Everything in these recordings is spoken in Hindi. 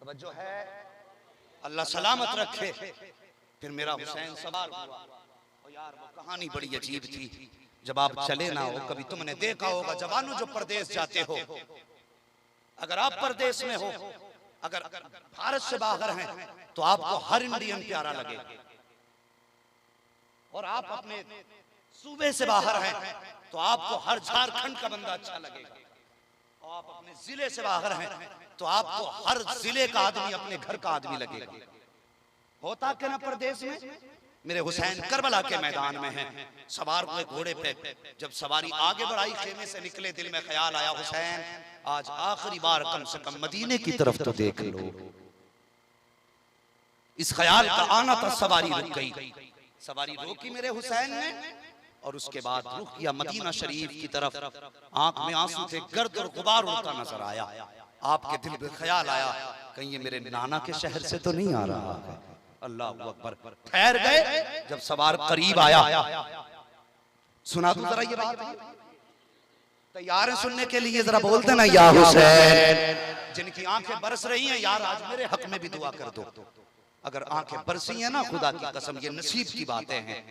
तवज्जो है, अल्लाह सलामत रखे। फिर मेरा हुसैन सवार हुआ और यार वो कहानी बड़ी अजीब थी। जब आप चले ना हो, कभी तुमने देखा होगा जवानों जो परदेश जाते हो, अगर आप परदेश में हो, अगर भारत से बाहर हैं तो आपको हर इंडियन प्यारा लगेगा, और आप अपने सूबे से बाहर हैं तो आपको हर झारखंड का बंदा अच्छा लगेगा, और आप अपने जिले से बाहर हैं तो आपको हर जिले का आदमी अपने घर का आदमी लगेगा। होता क्या ना परदेश में। मेरे हुसैन करबला के मैदान में हैं, सवार हुए घोड़े पे। जब सवारी आगे बढ़ाई, खेमे से निकले, दिल में ख्याल आया हुसैन आज आखिरी बार कम से कम मदीने की तरफ तो देख लो। इस ख्याल का आना था, सवारी रुक गई। सवारी रोकी मेरे हुसैन ने और उसके बाद रुख किया मदीना शरीफ की तरफ। आंख में आंसू थे, गर्द और गुबार उड़ता नजर आया। आपके दिल में ख्याल आया कहीं ये मेरे नाना के शहर से तो नहीं आ रहा है। अल्लाह अकबर। ठहर गए। जब सवार करीब आया, सुना तो जरा ये बात, तैयार है सुनने के लिए? जरा बोलते ना या हुसैन। जिनकी आंखें बरस रही हैं, यार आज मेरे हक में भी दुआ कर दो। अगर आंखें बरसी हैं ना, खुदा की कसम ये नसीब की बातें हैं,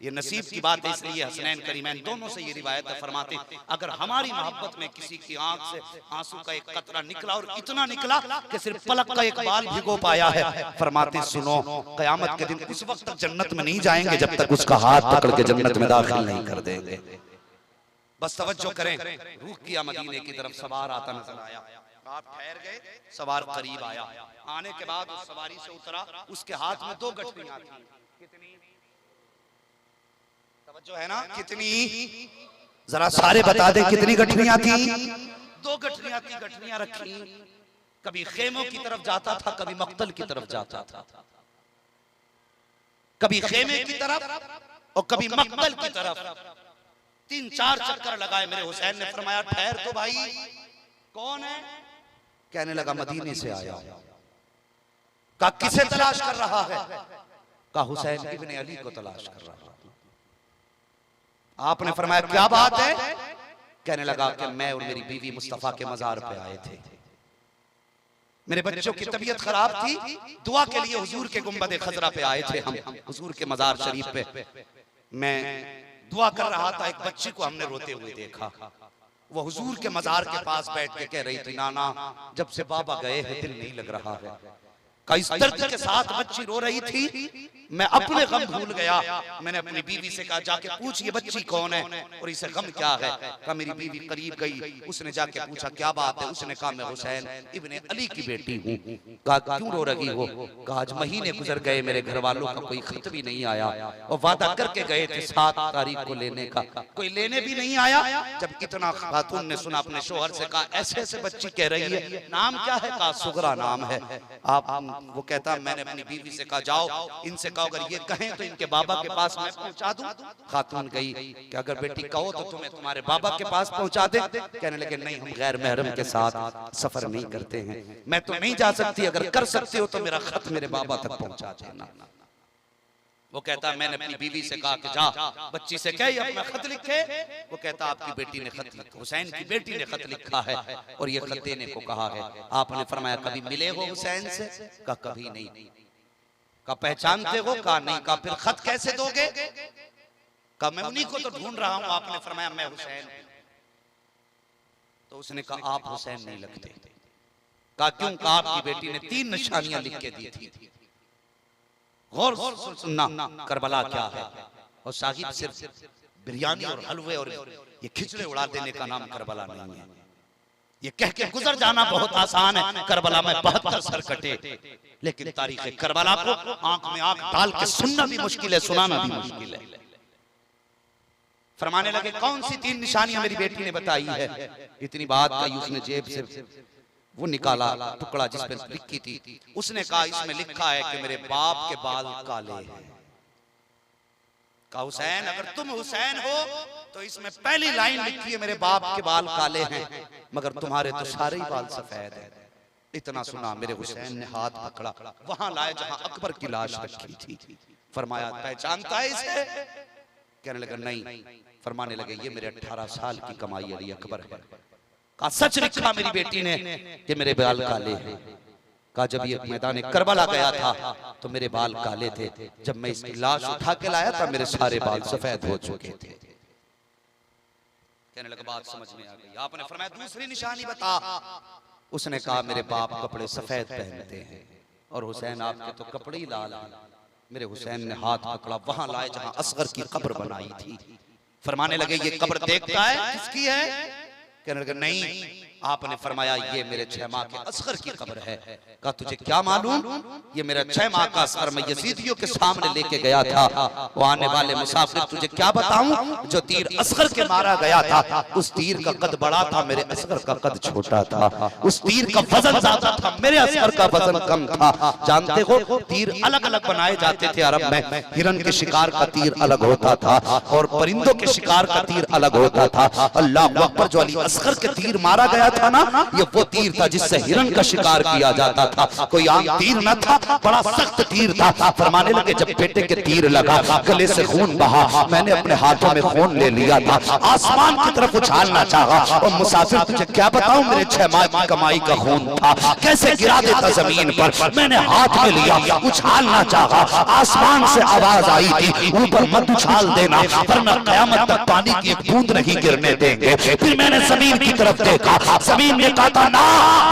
ये नसीब की बात है। इसलिए हसनैन करीमैन दोनों से ये रिवायत फरमाते, अगर हमारी मोहब्बत में किसी की आंख से आंसू का एक कतरा निकला, और इतना निकला कि सिर्फ पलक का एक बाल भिगो पाया है, फरमाते सुनो कयामत के दिन उस वक्त तक जन्नत में नहीं जाएंगे जब तक उसका हाथ पकड़ के जन्नत में दाखिल नहीं कर देंगे। बस तवज्जो करें। रुख किया मदीने की तरफ, सवार आता नजर आया। आप ठहर गए, सवार करीब आया। आने के बाद उस सवारी से उतरा, उसके हाथ में 2 गठरियां थी। कितनी? तवज्जो है ना? कितनी? जरा सारे बता दें कितनी गठरियां थी? 2 गठरियां थी। गठरियां रखी, कभी खेमों की तरफ जाता था, कभी मक्तल की तरफ जाता था। कभी खेमे की तरफ और कभी मक्तल की तरफ। 3-4 चक्कर लगाए। मेरे हुसैन ने फरमाया ठहर तो भाई, कौन है? कहने लगा मदीने से आया। कहा किसे तलाश कर रहा है? कहा हुसैन इब्ने अली को तलाश कर रहा है। आपने फरमाया क्या बात है? कहने लगा कि मैं और मेरी बीवी मुस्तफा के मजार पे आए थे, मेरे बच्चों की तबीयत खराब थी, दुआ के लिए हुजूर के गुंबद खजरा पे आए थे हम, हुजूर के मजार शरीफ पे। मैं दुआ कर रहा था, एक बच्ची को हमने रोते हुए देखा। वो हुजूर के मजार के पास बैठ के कह रही थी, नाना जब से बाबा गए हैं दिल नहीं लग रहा है। का इस दर्द के साथ बच्ची रो रही थी, मैं अपने गम भूल गया। मैंने अपनी बीवी से कहा जाके पूछ ये बच्ची कौन है और इसे गम क्या है। कहा मेरी बीवी करीब गई, उसने जाके पूछा क्या बात है। उसने कहा मैं हुसैन इब्ने अली की बेटी हूँ। कहा क्यों रो रही हो? कहा आज महीने गुजर गए, मेरे घर वालों का कोई खत भी नहीं आया, और वादा करके गए थे 7 तारीख को लेने का, कोई लेने भी नहीं आया। जब इतना खातून ने सुना, अपने शोहर से कहा ऐसे ऐसे बच्ची कह रही है, नाम क्या है? कहा सुगरा नाम है। आप वो कहता मैंने अपनी बीवी से कहा जाओ इनसे कहो अगर ये कहें तो इनके बाबा के पास मैं पहुंचा दूं। खातून गई कि अगर बेटी कहो तो तुम्हें तुम्हारे बाबा के पास पहुंचा दे। कहने लगे नहीं, हम गैर महरम के साथ सफर नहीं करते हैं, मैं तो नहीं जा सकती, अगर कर सकते हो तो मेरा खत मेरे बाबा तक पहुंचा देना। वो कहता मैंने अपनी बीवी से कहा कि जा बच्ची से कह अपना खत लिखे। वो कहता आपकी बेटी ने खत लिखा, हुसैन की बेटी ने खत लिखा है और ये खत देने को कहा है। आपने फरमाया कभी मिले हो हुसैन से? कहा कभी नहीं। कहा पहचानते हो? कहा नहीं। कहा फिर खत कैसे दोगे? कहा मैं उन्हीं को तो ढूंढ रहा हूं। आपने फरमाया मैं हुसैन। तो उसने कहा आप हुसैन नहीं लगते। कहा क्यों? कहा आपकी बेटी ने 3 निशानियां लिख के दी थी। गौर से सुनना करबला क्या है। और साहिब सिर्फ बिरयानी और हलवे और ये खिचड़े उड़ा देने का नाम करबला नहीं है। ये कह के गुजर जाना बहुत आसान है, करबला में 72 सर कटे, लेकिन तारीख करबला को आंख में आंख डाल के सुनना भी मुश्किल है, सुनाना भी मुश्किल है। फरमाने लगे कौन सी 3 निशानियां मेरी बेटी ने बताई है। इतनी बात कही, उसने जेब से वो निकाला टुकड़ा जिस पर लिखी थी। उसने कहा इसमें लिखा है कि मेरे बाप के बाल काले हैं। कहा हुसैन अगर तुम हुसैन हो तो इसमें पहली लाइन लिखी है मेरे बाप के बाल काले हैं, मगर तुम्हारे तो सारे ही बाल सफेद हैं। इतना सुना मेरे हुसैन ने हाथ पकड़ा, वहां लाए जहां अकबर की लाश रखी थी। फरमाया पहचानता है इसे? कहने लगा नहीं। फरमाने लगे ये मेरे 18 साल की कमाई अली अकबर है। कहा सच लिखा मेरी बेटी ने कि मेरे बाल काले हैं। कहा जब ये मैदान करबला गया था तो मेरे बाल काले थे, जब मैं इसकी लाश उठा के लाया था मेरे सारे बाल सफेद हो चुके थे। कहने लगा बात समझ में आ गई। आपने फरमाया दूसरी निशानी बता। उसने कहा मेरे बाप कपड़े सफेद पहनते हैं और हुसैन आपके तो कपड़े ही लाल हैं। मेरे हुसैन ने हाथ पकड़ा, वहां लाए जहां असगर की कब्र बनाई थी। फरमाने लगे ये कब्र देखता है किसकी है? कहने लगे नहीं। आपने फरमाया ये मेरे 6 माह के असगर की कब्र है। कहा तुझे क्या मालूम? ये मेरा 6 माह का असगर मैं यजीदियों के सामने लेके गया था। वो आने वाले मुसाफिर तुझे क्या बताऊं, जो तीर असगर के मारा गया था उस तीर का कद बड़ा था, मेरे असगर का कद छोटा था। उस तीर का वजन ज्यादा था, मेरे असगर का वजन कम था। जानते हो तीर अलग अलग बनाए जाते थे अरब में। हिरन के शिकार का तीर अलग होता था और परिंदों के शिकार का तीर अलग होता था। अल्लाह अकबर, जो अली असगर के तीर मारा गया था ना, ये वो तीर था जिससे हिरन का शिकार किया जाता था। कोई आम तीर न था, बड़ा सख्त तीर था। फरमाने लगे जब बेटे के तीर लगा गले से खून बहा, मैंने अपने हाथों में खून ले लिया था, आसमान की तरफ उछालना चाहा और मुसाफिर तुझे क्या बताऊं मेरे 6 माह की कमाई का खून था, कैसे गिरा देता जमीन पर। मैंने हाथ में लिया, उछालना चाहा, आसमान से आवाज आई थी ऊपर मत उछाल देना वरना कयामत तक पानी की एक बूंद नहीं गिरने देंगे। फिर मैंने जमीन की तरफ देखा, जमीन ने कहा था ना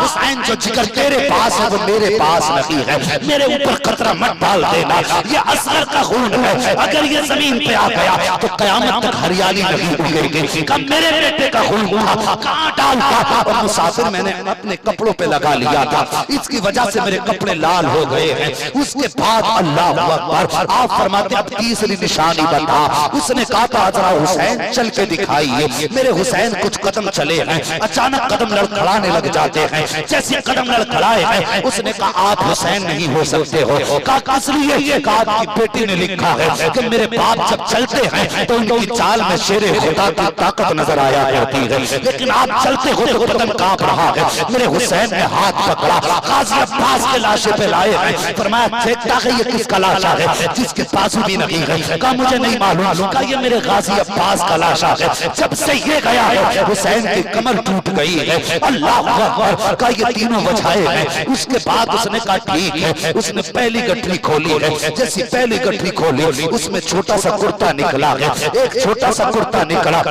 हुसैन जो जिगर तेरे पास है वो मेरे पास नहीं है, मेरे ऊपर कतरा मत डाल देना, ये असगर का खून है, अगर ये जमीन पे आ गया तो कयामत तक हरियाली नहीं उगेगी। कब मेरे बेटे का खून था कहां डालता? और मुसाफिर मैंने अपने कपड़ों पे लगा लिया था, इसकी वजह से मेरे कपड़े लाल हो गए हैं। उसके बाद अल्लाह अकबर, आप फरमाते अब तीसरी निशानी बता। उसने कहा था जरा हुसैन चल के दिखाइए। मेरे हुसैन कुछ कदम चले हैं, अचानक कदम लड़खड़ाने लग जाते हैं। जैसे कदम लड़खड़ाए हैं उसने कहा आप हुसैन नहीं हो सकते हो। कहा किस लिए? कहा आपकी बेटी ने लिखा है कि मेरे बाप जब चलते हैं तो उनकी चाल में शेरे खुदा की ताकत नजर आया करती है, लेकिन आप चलते हो तो बदन कांप रहा है। मेरे हुसैन ने हाथ पकड़ा, गाजी अब्बास के लाशे पे लाए हैं। फरमाया देखता है ये किसका लाशा है जिसके बाजू भी नहीं है? कहा मुझे नहीं मालूम। कहा ये मेरे गाजी अब्बास का लाशा है, जब से ये गया है हुसैन की कमर टूट गई है। अल्लाह अकबर, का ये तीनों वजहें हैं। उसके बाद उसने कहा ठीक है। उसने पहली गठरी खोली है, जैसी पहली गठरी खोली उसमें छोटा सा कुर्ता निकला है, एक छोटा सा कुर्ता निकला,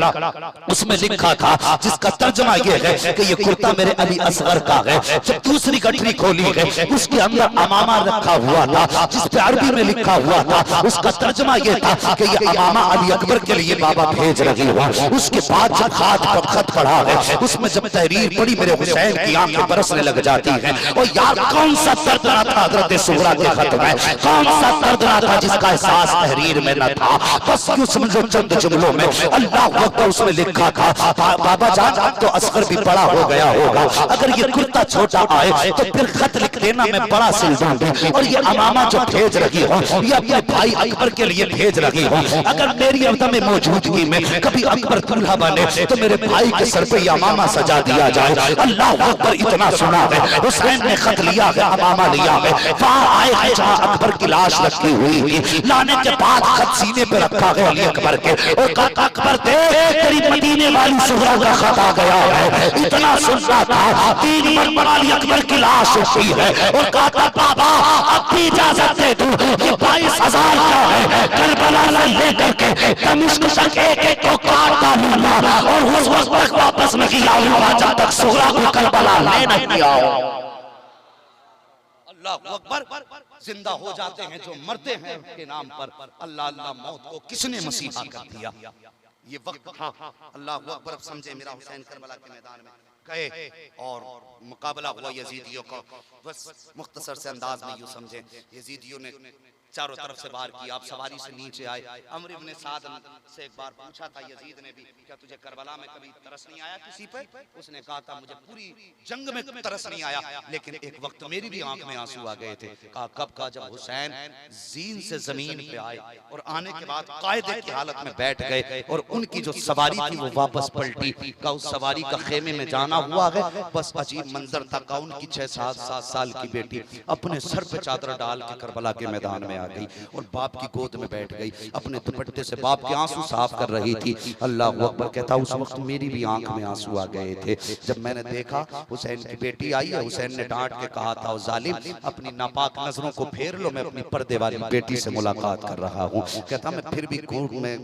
उसमें लिखा था जिसका तर्जमा ये है कि ये कुर्ता मेरे अली असगर का है। जब दूसरी गठरी खोली है उसके अंदर अमामा रखा हुआ था जिसपे अरबी में लिखा हुआ था, उसका तर्जमा ये था कि ये अमामा अली अकबर के लिए बाबा भेज रही हुआ। उसके बाद जब हाथ पर खत पढ़ा है उसमें जब तहरीर पड़ी मेरे हुसैन की आंखें बरसने लग जाती हैं। और यार कौन सा दर्द रहा था हजरत सुगरा के खत में, कौन सा दर्द रहा था जिसका एहसास तहरीर में न था। बस यूं समझो चंद जुमलों में अल्लाह अकबर उसमें लिखा था बाबा जान तो असगर भी बड़ा हो गया होगा, अगर ये कुर्ता छोटा आए तो फिर खत लिख देना मैं बड़ा सिल दूंगी। और ये अमामा जो भेज रही हो ये अपने भाई अकबर के लिए भेज रही हो, अगर मेरी अवदम मौजूदगी में कभी अकबर दूल्हा बने तो मेरे भाई के सर पे ये अमामा सजा दिया जाए। अल्लाह अकबर इतना सुना है, हुसैन ने खत लिया है, अमामा लिया है, वहां आए हैं जहां अकबर की लाश रखी हुई थी। लाने के बाद खत सीने पे रखा गया अली अकबर के और कहा अकबर दे तेरी मदीने वाली सुगरा का खत आ गया है। इतना सुनता था 3 मरतबा अली अकबर की लाश उठी है और कहा था बाबा अब भी इजाजत दे दूं, ये 22,000 का है, करबला से लेकर के दमिश्क तक एक को काट डालूंगा और उस वक्त तक वापस नहीं आऊंगा जब तक सुगरा को करबला ले नहीं आओ। अल्लाह अकबर, जिंदा हो जाते हैं जो मरते हैं उनके नाम पर। अल्लाह अल्लाह मौत को किसने मसीहा कर दिया? ये वक्त था। अल्लाह अकबर, समझे मेरा हुसैन करबला के मैदान में गए और मुकाबला हुआ यजीदियों का। बस मुख्तसर से अंदाज में यूं समझे यजीदियों ने चारों तरफ से वार किया। आप सवारी से नीचे आए। अमर इब्न साद से एक बार पूछा था यजीद ने भी, क्या तुझे करबला में कभी तरस नहीं आया किसी पे? उसने कहा था मुझे पूरी जंग में तरस नहीं आया, लेकिन एक वक्त मेरी भी आंख में आंसू आ गए थे। कहा कब? का जब हुसैन जीन से जमीन पे आए और आने के बाद कायदे की हालत में बैठ गए और उनकी जो सवारी थी वो वापस पलटी। का उस सवारी का खेमे में जाना हुआ है। बस अजीब मंजर था। का उनकी 6-7 साल की बेटी अपने सर पे चादर डाल के करबला के मैदान में आ गई और बाप की गोद में बैठ गई, अपने दुपट्टे से बाप के आंसू साफ कर रही थी। अल्लाह अकबर। कहता उस वक्त मेरी भी आंख में आंसू आ गए थे जब मैंने देखा हुसैन की बेटी आई है। हुसैन ने डांट के कहा था, जालिम अपनी नापाक नजरों को फेर लो, मैं अपनी पर्दे वाली बेटी से मुलाकात कर रहा हूँ। कहता मैं फिर भी घूर में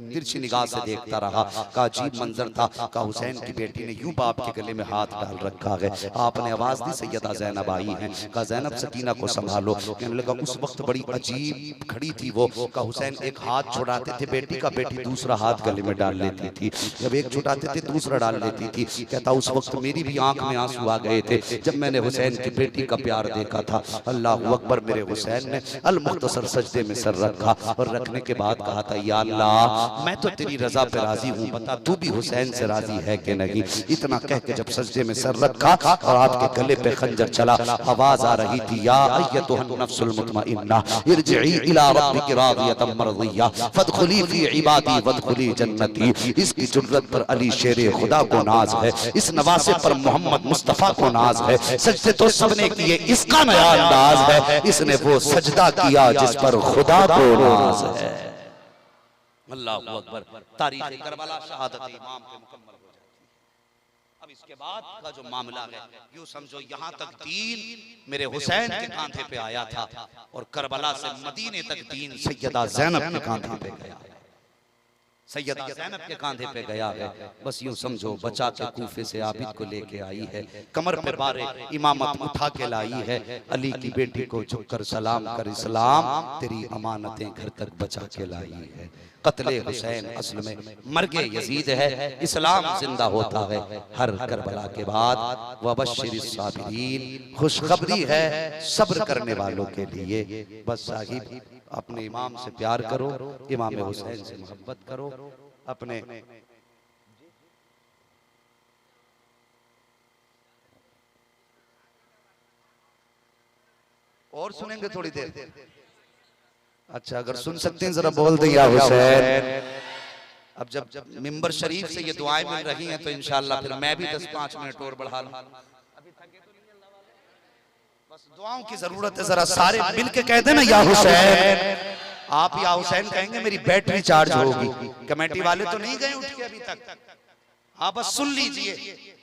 तिरछी निगाह से देखता रहा। का अजीब मंजर था। का हुसैन की बेटी ने यूं बाप के गले में हाथ डाल रखा है। आपने आवाज दी, सैयदा ज़ैनब आई है। का ज़ैनब सकीना को संभालो। कहने लगा उस वक्त बड़ी अजीब खड़ी थी वो। का हुसैन एक हाथ छुड़ाते थे बेटी का, बेटी दूसरा हाथ गले में डाल लेती थी। जब एक छुड़ाते थे दूसरा डाल लेती थी। कहता उस वक्त मेरी भी आंख में आंसू आ गए थे जब मैंने हुसैन की बेटी का प्यार देखा था। अल्लाह अकबर। मेरे हुसैन ने अल मुख्तसर सजदे में सर रखा और रखने के बाद कहा था, या अल्लाह मैं तो तेरी रजा पे राजी हूँ, बता तू भी हुसैन से राजी है कि नहीं। इतना कह के जब सजदे में सर रखा और आपके गले पे खंजर चला, आवाज आ रही थी, या अय्यतुहन नफ्सुल मुतमइन्ना इरजिई इला रब्बिकी रादियतम मरदिया फदखुली फी इबादी वदखुली जन्नती। इसकी जुर्रत पर अली शेरे खुदा को नाज है, इस नवासे पर मोहम्मद मुस्तफा को नाज है। सजदे तो सबने किए, इसका नया अंदाज है, इसने वो सजदा किया जिस पर खुदा को नाज है। अल्लाहु अकबर। तारीख करबला शहादत इमाम पे मुकम्मल हो जाती है। अब इसके बाद का जो मामला है, यूं समझो यहाँ तक दीन मेरे हुसैन के कांधे पे आया था और करबला से मदीने तक दीन सैयदा ज़ैनब के कांधे पे गया। सैयदा ज़ैनब के कांधे पे गया है। बस यूं समझो बचा के कूफे से आबिद को लेके आई है, कमर पे बारे इमामत उठा के लाई है। अली की बेटी को झुककर सलाम कर, इस्लाम तेरी अमानतें घर तक बचा के लाई है। कत्ले हुसैन असल में मर्गे यजीद है, इस्लाम जिंदा होता है हर करबला के बाद। वबश्शिरिस साबिरीन, खुशखबरी है सब्र करने वालों के लिए। बस साहिब अपने इमाम से प्यार करो, इमाम हुसैन से मोहब्बत करो। अपने और सुनेंगे थोड़ी देर। अच्छा अगर सुन सकते हैं जरा बोल दे या हुसैन। अब जब मिंबर शरीफ से ये दुआएं मिल रही हैं तो इंशाअल्लाह फिर मैं भी 10-5 मिनट और बढ़ा लूं। बस दुआओं की जरूरत है, जरा सारे मिल के कह देना या हुसैन। आप या हुसैन कहेंगे मेरी बैटरी चार्ज होगी। कमेटी वाले तो नहीं गए उठ के अभी तक। हाँ बस सुन लीजिए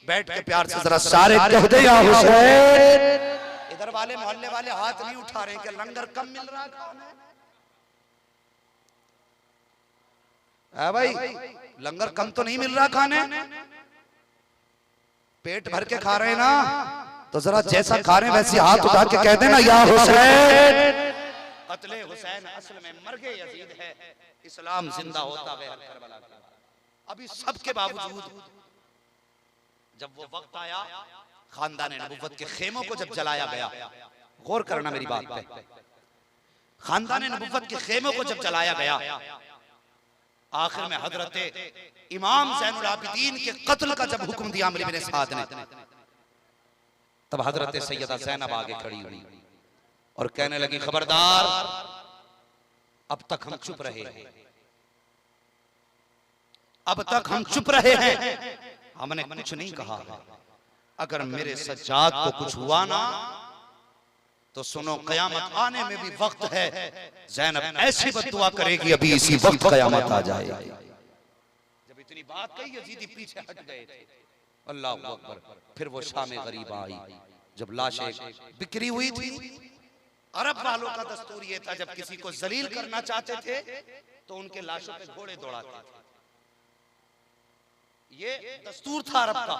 बैठ के प्यार से, जरा सारे कह दे या हुसैन। इधर वाले मोहल्ले वाले हाथ नहीं उठा रहे कि लंगर कम मिल रहा है। भाई लंगर कम तो नहीं मिल रहा खाने, पेट भर के खा रहे ना, तो जरा जैसा खा रहे वैसे हाथ उठा के कह देना या हुसैन। कत्ले हुसैन असल में मर्गे यजीद है, इस्लाम जिंदा होता है करबला के बाद। अभी सबके बावजूद जब वो वक्त आया खानदान नबुव्वत के खेमों को जब जलाया गया, गौर करना मेरी बात पे, खानदान नबुव्वत के खेमों को जब जलाया गया, आखिर में हजरत इमाम ज़ैनुल आबिदीन के कत्ल का जब हुक्म दिया अमर इब्न साद ने, तब हजरत सैयदा ज़ैनब आगे खड़ी हुई और कहने लगी, खबरदार अब तक हम चुप रहे हैं, अब तक हम चुप रहे हैं, हमने कुछ नहीं कहा। अगर मेरे सज्जाद को कुछ हुआ ना तो सुनो कयामत आने में भी वक्त है। ज़ैनब ऐसी बद्दुआ करेगी अभी इसी वक्त कयामत आ जाएगी। जब इतनी बात कही यजीदी पीछे हट गए थे। अल्लाह अकबर। फिर वो शाम गरीब आई जब लाशें बिखरी हुई थी। अरब वालों का दस्तूर ये था जब किसी को जलील करना चाहते थे तो उनके लाशों पे घोड़े दौड़ाते थे। ये दस्तूर था अरब का।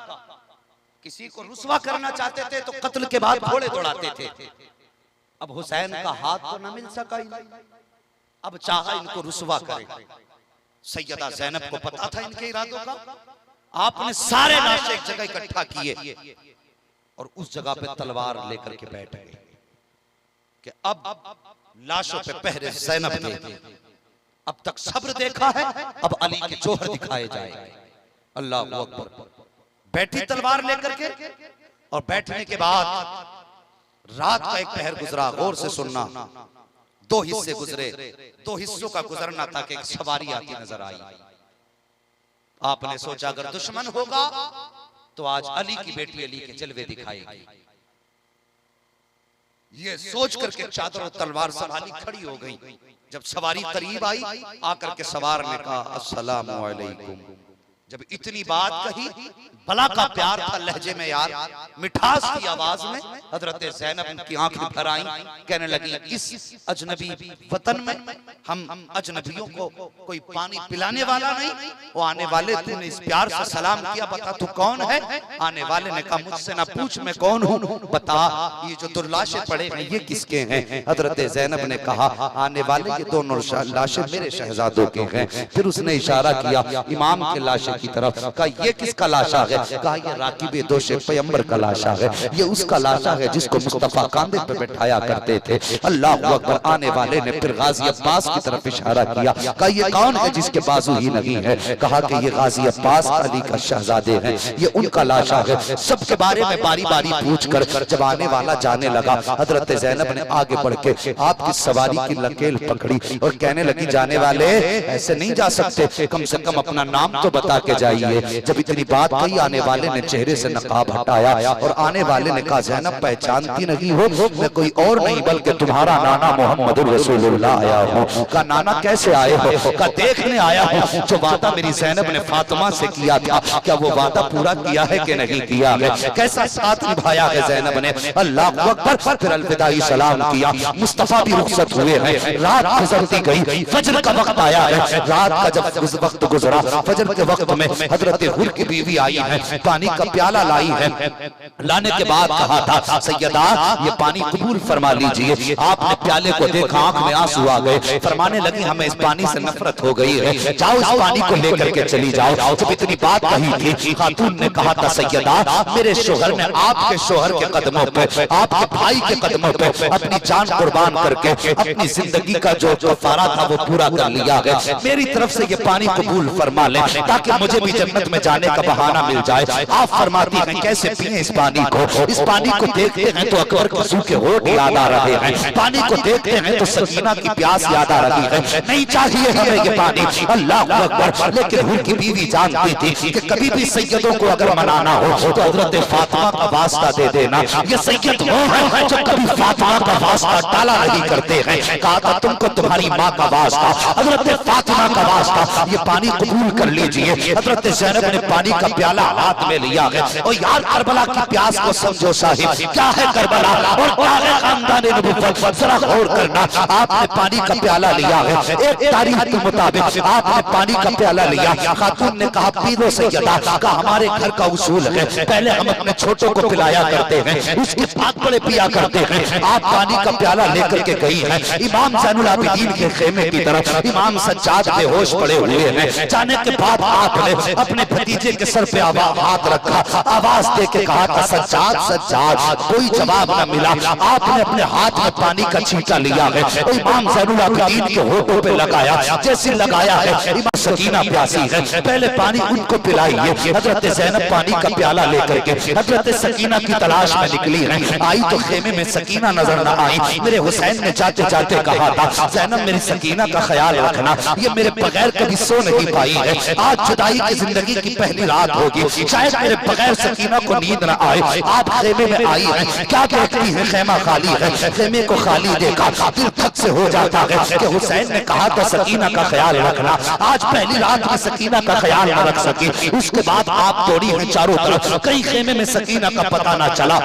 किसी को रुस्वा करना चाहते थे तो कत्ल के बाद घोड़े दौड़ाते थे। अब हुसैन का हाथ तो न मिल सका, अब चाहा इनको रुस्वा करे। सैयदा ज़ैनब को पता था इनके इरादों का। आपने सारे लाशें एक जगह इकट्ठा किए और उस जगह पे तलवार लेकर के बैठ गए कि अब लाशों पे पहरे ज़ैनब के। अब तक सब्र देखा है, अब अली के जोहर दिखाए जाएंगे। अल्लाह अकबर। बैठी तलवार लेकर के और बैठने के बाद रात का एक पहर गुजरा। गौर से सुनना, दो हिस्से गुजरे। दो हिस्सों का गुजरना था कि एक सवारी आती नजर आई। आपने सोचा अगर दुश्मन होगा तो आज अली की बेटी अली के जलवे दिखाएगी। ये सोच करके चादर और तलवार संभाली खड़ी हो गई। जब सवारी करीब आई, आकर के सवार ने कहा अस्सलामु अलैकुम। जब इतनी बात कही, भला का प्यार था लहजे में यार, मिठास की आवाज में, हजरत ज़ैनब उनकी आंखें भर आई, कहने लगी इस अजनबी वतन में हम अजनबियों को कोई पानी पिलाने वाला नहीं। वो आने वाले, तूने इस प्यार से सलाम किया, बता तू कौन है? आने वाले ने कहा मुझसे ना पूछ मैं कौन हूँ, बता ये जो दो लाशें पड़े हैं ये किसके हैं? हजरत ज़ैनब ने कहा आने वाले ये दोनों लाशें मेरे शहजादों के हैं। फिर उसने इशारा किया इमाम के लाशे की तरफ, कहा ये किसका लाशा है? कहा ये राकिबे दोषे पैगंबर का लाशा है, ये उसका लाशा है जिसको मुस्तफा कांधे पे बैठाया करते थे। अल्लाह अकबर। आने वाले ने फिर गाजी अब्बास की तरफ इशारा किया, कहा ये कौन है जिसके बाजू ही नहीं है? कहा कि ये गाजी अब्बास अली का शहजादे हैं, ये उनका लाशा है। सबके बारे में बारी बारी पूछकर जब आने वाला जाने लगा, हजरत ज़ैनब ने आगे बढ़ के आपकी सवारी की लकेल पकड़ी और कहने लगी जाने वाले ऐसे नहीं जा सकते, कम से कम अपना नाम तो बता के जाइए। जब इतनी बात कही, आने वाले ने चेहरे से नकाब हटाया और आने वाले ने कहा ज़ैनब पहचानती नहीं हो, मैं कोई और नहीं बल्कि तुम्हारा नाना मोहम्मद रसूलुल्लाह आया हूँ। का नाना कैसे आए हो? का देखने आया हूँ जो वादा मेरी ज़ैनब ने फातिमा से किया था, क्या वो वादा पूरा किया है कि नहीं किया है? कैसा साथ निभाया है ज़ैनब ने? अल्लाह अकबर। फिर अलविदाई सलाम किया, मुस्तफा भी रुखसत हुए हैं, रात गुजरती गई, फजर का वक्त आया है। रात का जब वक्त गुजरा, फजर के वक्त में हजरत हुर की बीवी आई है, पानी का प्याला लाई है। लाने के बाद कहा था सैयदा ये पानी कबूल फरमा लीजिए। आपने प्याले को देखा, आंख में आंसू आ गए, फरमाने लगी हमें इस पानी से नफरत हो गई है, जाओ इस पानी को लेकर के चली जाओ। जब इतनी बात कही थी, खातून ने कहा था सैयदा मेरे शोहर ने आपके शोहर के कदमों पे, आपके भाई के कदमों पे अपनी जान कुर्बान करके अपनी जिंदगी का जो कफारा था वो पूरा कर लिया है। मेरी तरफ से ये पानी कबूल फरमा ले ताकि मुझे भी जन्नत में जाने का बहाना मिल जाए। आप फरमाती हैं कैसे पिए इस पानी को? इस पानी को देखते हैं तो अकबर के सूखे होठ याद आ रहे हैं, पानी को देखते हैं तो सकीना की प्यास याद आ रही है। नहीं चाहिए हमें ये पानी। अल्लाह अकबर। लेकिन हुर की बीवी जानती थी कि कभी भी सैयदों को अगर मनाना हो तो हजरत फातिमा का वास्ता दे देना। ये सैयद वो है जो कभी फातिमा का वास्ता टाला नहीं करते हैं। कहा था तुमको तुम्हारी माँ का वास्ता, हजरत फातिमा का वास्ता, ये पानी कबूल कर लीजिए। हजरत ज़ैनब ने पानी का प्याला हाथ में लिया है। और यार करबला की प्यास को समझो साहिब, क्या है करबला और क्या है खानदान नबूवत, जरा गौर करना। आपने पानी का प्याला लिया है, एक तारीख के मुताबिक आपने पानी का प्याला लिया। खातून ने कहा पी लो सैयदा। का हमारे घर का उसूल है, पहले हम अपने छोटों को पिलाया करते हैं, उसके बाद बड़े पिया करते हैं। आप पानी का प्याला लेकर के गई है इमाम ज़ैनुल आबिदीन के खेमे की तरफ। इमाम सज्जाद बेहोश पड़े हुए हैं। जाने के बाद आपने अपने भतीजे के सर पे हाथ रखा, आवाज दे के कहा था सज्जाद सज्जाद। कोई जवाब न मिला। आपने अपने हाथ में पानी का छींटा लिया है, इमाम ज़ैनुल आबिदीन के होठों पे लगाया। जैसे लगाया है इमाम सकीना प्यासी है, पहले पानी उनको पिलाइए। हजरत ज़ैनब पानी का प्याला लेकर के हजरत सकीना की तलाश में निकली है। आई तो खेमे में सकीना नजर न आई। मेरे हुसैन ने जाते जाते कहा था ज़ैनब मेरी सकीना का ख्याल रखना, ये मेरे बगैर कभी सो नहीं पाई है। आज जुदाई की जिंदगी की पहली रात होगी, शायद मेरे बगैर सकीना को नींद न आए। आप खेमे में आई है, क्या देखती है? खेमा खाली है। खेमे को खाली देखा दिल धक से हो जाता है कि हुसैन ने कहा था सकीना का ख्याल रखना, आज पहली रात में सकीना का ख्याल न रख सकी। उसके बाद आप दौड़ी है चारों तरफ, कई खेमे में सकीना का पता न चला।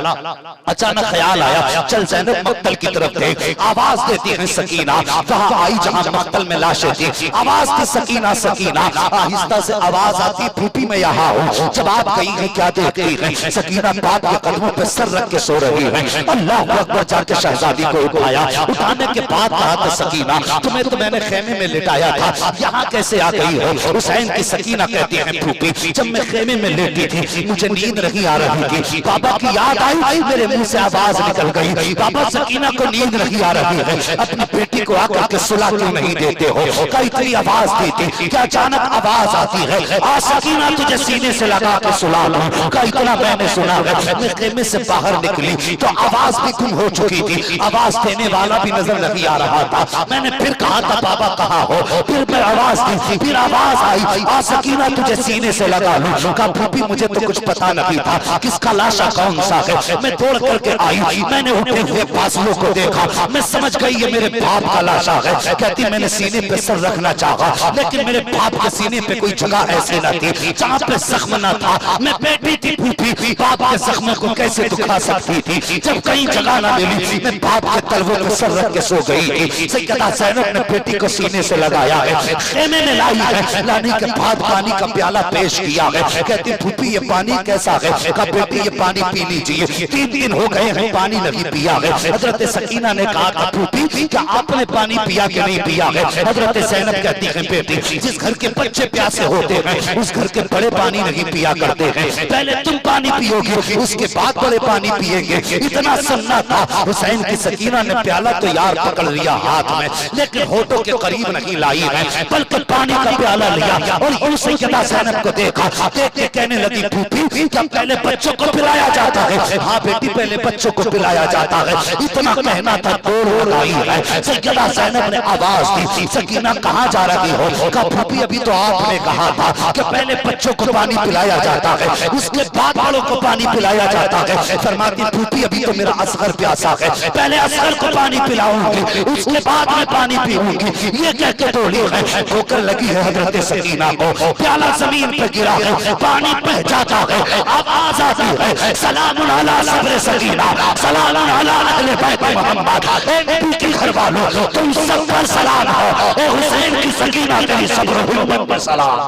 अचानक ख्याल आया चल ज़ैनब मक्तल की तरफ देख। आवाज देती है सकीना, वहां आई जहां मक्तल में लाशें थी। आवाज थी सकीना सकीना। आहिस्ता से आवाज आती फूफी मैं यहाँ हूँ। जब आप गई है क्या देखती है? सकीना बाप के कदमों पे सर रख के सो रही है। अल्लाह अकबर जाके शहजादी को उठाया। उठाने के बाद कहा था सकीना तुम्हें तो मैंने खेमे में लिटाया था, यहाँ कैसे आ गई हो? हुसैन की सकीना कहती है फूफी जब मैं खेमे में लेटी थी मुझे नींद नहीं आ रही थी, बाबा की याद आई, मेरे मुंह से आवाज निकल गई बाबा सकीना को नींद नहीं आ रही है, अपनी बेटी को आकर के सुला क्यों नहीं देते हो? कई इतनी आवाज दी थी क्या अचानक आवाज आती है आ सकीना तुझे सीने से लगा के सुला लूं? का इतना मैंने सुना है। मैं खेमे से बाहर निकली तो आवाज भी गुम हो चुकी चुकी थी, आवाज देने वाला भी नजर नहीं आ रहा था। मैंने फिर कहा था बाबा कहाँ हो, फिर मैं आवाज दी, फिर आवाज आई आ सकीना तुझे सीने से लगा लूं। कहा फूफी मुझे तो कुछ पता नहीं था किसका लाशा कौन सा है। मैं दौड़ करके आई, मैंने उठे हुए बाजुओं को देखा, मैं समझ गई ये मेरे बाप का लाशा है। कहती मैंने सीने पे सर रखना चाहा, लेकिन मेरे बाप के सीने पे कोई जगह ऐसी न थी जहाँ पे जख्म न था। मैं बेटी थी फूफी, बाप के जख्म को कैसे दुखा सकती थी। जब कहीं जगह न मिली, मैं बाप के तलवों पे सर रख के सो गई थी। सैयदा ज़ैनब ने बेटी को सीने से लगाया है, खेमे में लाई है, लाने के बाद पानी का प्याला पेश किया है। कहती फूफी ये पानी कैसा है? कहा बेटी ये पानी पी लीजिए, 3 दिन हो गए हैं पानी नहीं पिया है। हजरत सकीना ने कहा था फूफी क्या आपने पानी पिया कि नहीं पिया है? हजरत ज़ैनब कहती है बेटी जिस घर के बच्चे प्यासे होते हैं उस घर के बड़े पानी नहीं पिया करते हैं। पहले तुम पानी पियोगे उसके बाद बड़े पानी पिएंगे। इतना सन्ना था। हुसैन की सकीना ने प्याला तो यार पकड़ लिया हाथ में, लेकिन होठों के करीब नहीं लाई है, बल्कि पानी का प्याला लिया और यूं सैयदा ज़ैनब को देखा। देख के कहने लगी फूफी क्या पहले बच्चों को पिलाया जाता है? हाँ बेटी पहले बच्चों को पिलाया जाता है। इतना कहना था दौड़ आई है। सैयदा ज़ैनब ने आवाज दी सकीना कहाँ जा रही हो? कहा फूफी अभी तो आपने कहा था कि पहले बच्चों को पानी पिलाया जाता है उसके बाद बड़ों को पानी पिलाया जाता है। फरमाती फूफी अभी तो मेरा असगर प्यासा है, पहले असगर को पानी पिलाऊंगी उसके बाद में पानी पीऊंगी। ये कह के दौड़ी है, ठोकर लगी है हजरत सकीना को, प्याला जमीन पे गिरा है, पानी बह जाता है, आवाज आती है सलामुन अला सब्र सकीना, सलामुन अला अहले बैत मोहम्मद। ए नबी के घर वालों तुम सब पर सलाम हो, ए हुसैन की सकीना तेरी सब्र हिम्मत पर सलाम।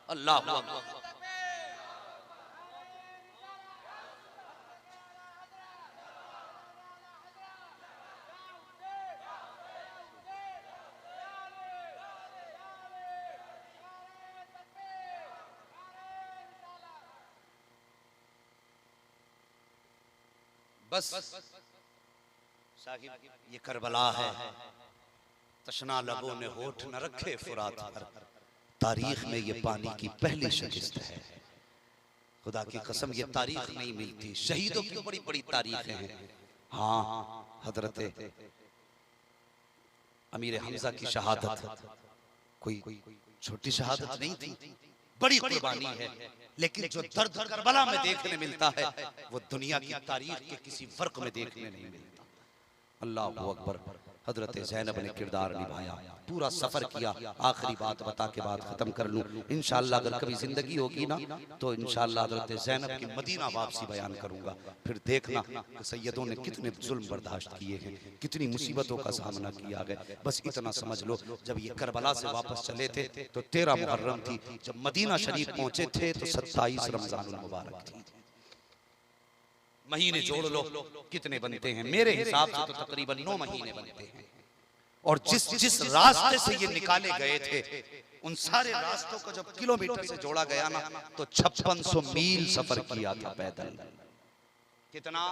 अल्लाह अकबर। बस साहिब ये करबला है, तशना लबों ने होठ न रखे फुरात पर, तारीख में ये पानी की पहली शिकस्त है। खुदा की कसम ये तारीख नहीं मिलती, शहीदों की बड़ी बड़ी तारीखें हैं। हाँ हजरत अमीर हमजा की शहादत कोई छोटी शहादत नहीं थी, बड़ी कुर्बानी है, लेकिन जो दर्द करबला में देखने मिलता है वो दुनिया की तारीख के किसी फर्क में देखने नहीं मिलता। अल्लाह अकबर। हजरत ज़ैनब ने किरदार निभाया, पूरा सफर किया। आखिरी बात बता के बाद खत्म कर लूं, इंशाअल्लाह अगर कभी जिंदगी होगी ना तो इंशाअल्लाह हजरत ज़ैनब की मदीना वापसी बयान करूंगा। फिर देखना कि सैयदों ने कितने जुल्म बर्दाश्त किए हैं, कितनी मुसीबतों का सामना किया है। बस इतना समझ लो, जब ये करबला से वापस चले थे तो 13 मुहर्रम थी, जब मदीना शरीफ पहुंचे थे तो 27 रमजानुल मुबारक थी। महीने जोड़ लो कितने बनते हैं, मेरे हिसाब से तो तकरीबन 9 महीने बनते हैं। और जिस रास्ते से ये निकाले गए थे उन सारे रास्तों को जब किलोमीटर से जोड़ा गया ना तो 5600 मील सफर किया था पैदल। कितना?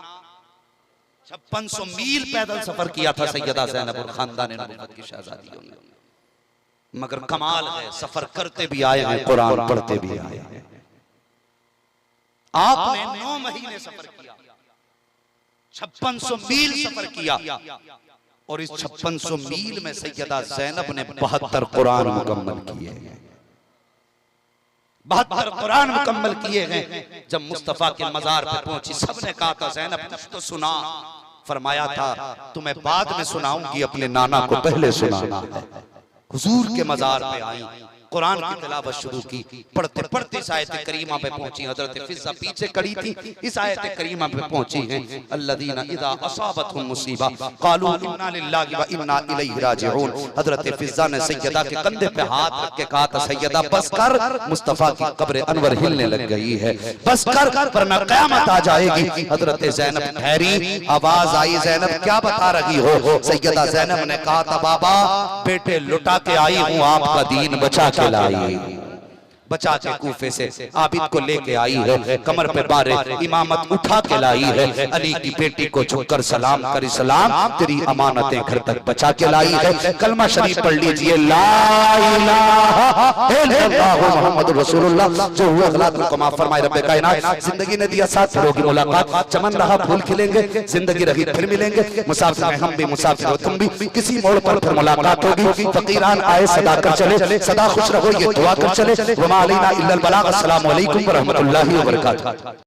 5600 मील पैदल सफर किया था सैयदा ज़ैनब और खानदान नबूवत की शहजादियों ने। मगर कमाल है, सफर करते भी आए हैं, कुरान पढ़ते भी आए हैं। आपने 9 महीने सफर किया, 5600 मील सफर किया, और इस 5600 मील में सैयदा ज़ैनब ने 72 कुरान मुकम्मल किए हैं। 72 कुरान मुकम्मल किए हैं। जब मुस्तफा के मजार पे पहुंची सबने कहा था ज़ैनब कुछ तो सुना। फरमाया था तुम्हें बाद में सुनाऊंगी, अपने नाना को पहले सुनाना है। हुजूर के मजार पे आई, कुरान की तिलावत शुरू की, पढ़ते पढ़ते इस आयत करीमा पे पहुंची। हजरत फिज़ा पीछे खड़ी थी, इस आयत करीमा पे पहुंची हैं अल्लज़ीना इज़ा असाबतहुम मुसीबा क़ालू इन्ना लिल्लाहि व इन्ना इलैहि राजिऊन। हजरत फिज़ा ने सैयदा के कंधे पे हाथ रख के कहा था सैयदा बस कर, मुस्तफा की कब्र अनवर हिलने लग गई है, बस कर वरना क़यामत आ जाएगी। हजरत ज़ैनब ठहरी, आवाज आई ज़ैनब क्या बता रही हो? सैयदा ज़ैनब ने कहा था बाबा बेटे लुटा के आई हूं, आपका दीन बचा के लाई। बचा के कूफे से आबिद को लेके आई है, कमर पे बारे इमामत उठा के लाई है। अली की बेटी को झुककर सलाम कर इस्लाम तेरी अमानतें घर तक बचा के लाई है। कलमा शरीफ पढ़ लीजिए, ला इलाहा इल्लल्लाह मुहम्मदुर रसूलुल्लाह। जो हुआ अखलाकुल कमा फरमाए रब्बे कायनात। जिंदगी ने दिया साथ, फिर होगी मुलाकात। चमन रहा फूल खिलेंगे, जिंदगी रही फिर मिलेंगे। मुसाफिर में हम भी, मुसाफिर हो तुम भी, किसी मोड़ पर फिर मुलाकात होगी। फकीरान आए सदा कर चले, सदा खुश रहो ये दुआ कर चले। वमा अलैना इल्लल बलाग। अस्सलामु अलैकुम व रहमतुल्लाहि व बरकातहू।